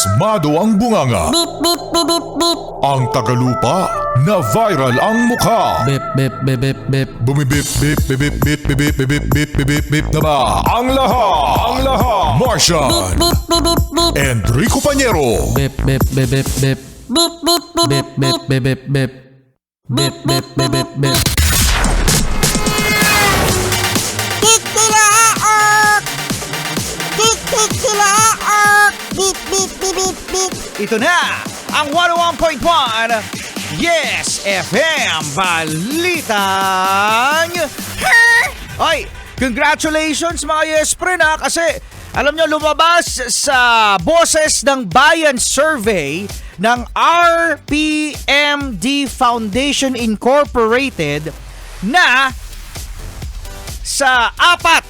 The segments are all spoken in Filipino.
Pasmado ang bunganga. Beep, beep, beep, beep, beep. Ang tagalupa na viral ang mukha. Bip, bip, bip, bip, bip. Bumibip, bip, bip, bip, bip, bip, bip, bip, bip, bip, bip, bip na ba? Ang lahat. Martian. Beep, beep, beep, beep. Enrico Pañero. Bip, bip, bip, bip, bip. Beep, beep, beep, Bip, bip, bip, bip, bip. Bip, bip, bip, bip, bip. Tik-tilaok! Tik-tik-tilaok! Beep, beep, beep, beep, beep. Ito na ang 101.1 Yes FM Balitang Oy, congratulations mga Yes Pre na kasi alam nyo lumabas sa Boses ng Bayan survey ng RPMD Foundation Incorporated na sa apat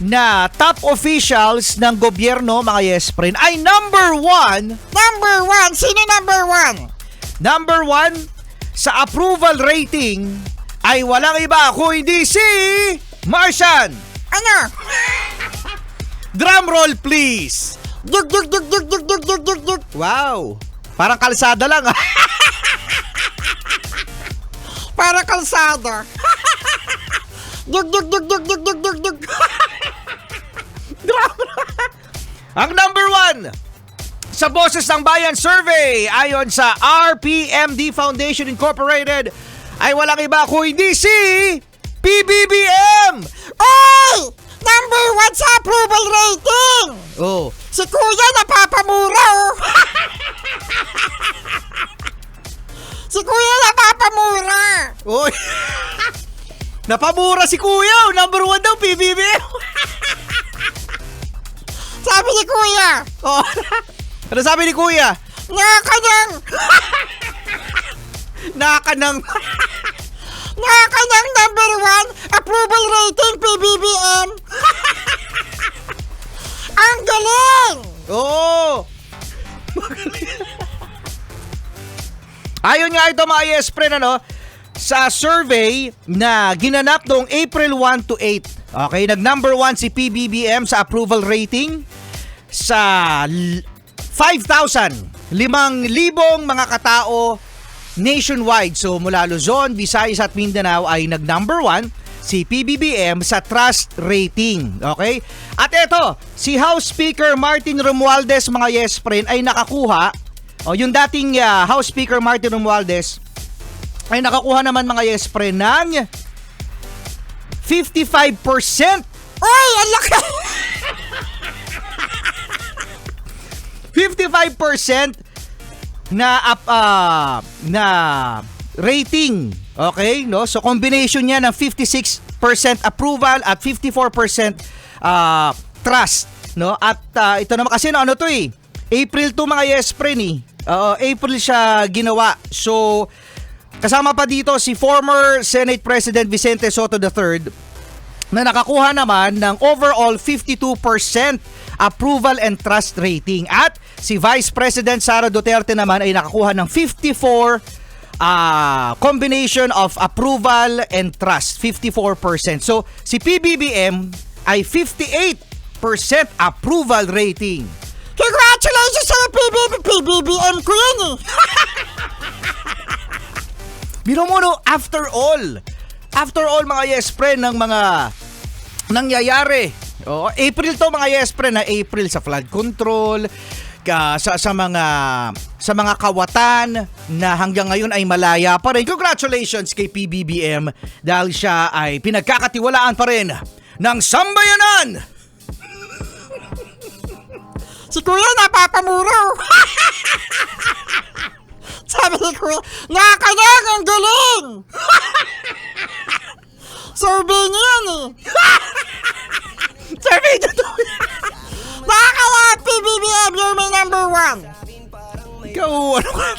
na top officials ng gobyerno mga Yes Friend ay number one. Number one. Sino number one? Number one sa approval rating ay walang iba kundi si Martian. Ano? Drum roll please. Dug, dug, dug, dug, dug, dug, dug, dug, dug. Wow. Parang kalsada lang ah. Para kalsada. Dug, dug, dug, dug, dug, dug, dug, dug. Ang number one sa Boses ng Bayan survey ayon sa RPMD Foundation Incorporated ay walang iba kundi si PBBM. Oy! Number one sa approval rating. Oh, Si Kuya napapamura oh. Si Kuya napapamura. oy. Napamura si Kuya, number one daw PBBM. Sabi ni Kuya, Oh. Ano sabi ni Kuya? nakakanyang Nakanang number one approval rating PBBM. Ang galing! Oo. Ayon nga ito mga Yes Friend, ano, sa survey na ginanap noong April 1 to 8. Okay, nag number 1 si PBBM sa approval rating sa 5,000 mga katao nationwide. So mula Luzon, Visayas at Mindanao ay nag number 1 si PBBM sa trust rating. Okay? At eto, si House Speaker Martin Romualdez mga Yes Friend ay nakakuha, yung dating House Speaker Martin Romualdez ay nakakuha naman mga Yes Friend ng 55%. Oy, ang laki! 55% na rating. Okay, no? So combination niya ng 56% approval at 54% trust, no? At ito naman kasi ano to eh. April 2 mga Yes Friend eh. April siya ginawa. So kasama pa dito si former Senate President Vicente Soto III na nakakuha naman ng overall 52% approval and trust rating. At si Vice President Sara Duterte naman ay nakakuha ng 54 combination of approval and trust, 54%. So si PBBM ay 58% approval rating. Congratulations sa PBBM ko yan eh. Biro mo no, after all mga Yes Friend ng mga nangyayari. April to mga Yes Friend, na April sa flood control, sa mga kawatan na hanggang ngayon ay malaya pa rin. Congratulations kay PBBM dahil siya ay pinagkakatiwalaan pa rin ng sambayanan. Si Kuya napapamura oh. Sabi ni Kuya, nakakanyang ang galing! Survey niya yan eh. Survey na to. Nakakanyang PBBM, you're my number one. Ikaw, ano ka?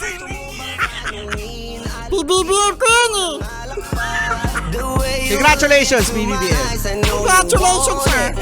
PBBM ko yan eh. Congratulations PBBM. Congratulations sir.